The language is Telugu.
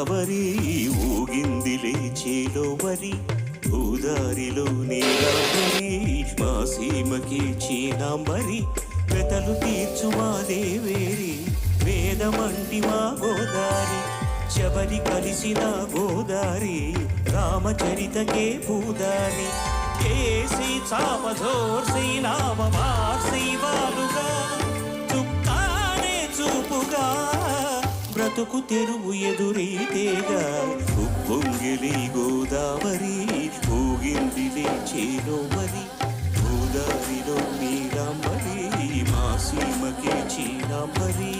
గోదావరి ఊగింది లేచేలో వరి గోదారిలో నీరావరి మా సీమకి చీనాంబరి వెతలు తీర్చు మా దేవేరి వేదమంటి మా గోదారి శబరి కలిసిన గోదారి రామచరితకే పూదారి కేసి చాపధోర్సి నామవార్సి వాలుగా చుక్కానే చూపుగా బ్రతుకు తెరువు ఎదురైతేగా ఉప్పొంగిలి గోదావరి ఊగింది లేచేలో మరి గోదారిలో నీలాంబరి మా సీమకే చీనాంబరి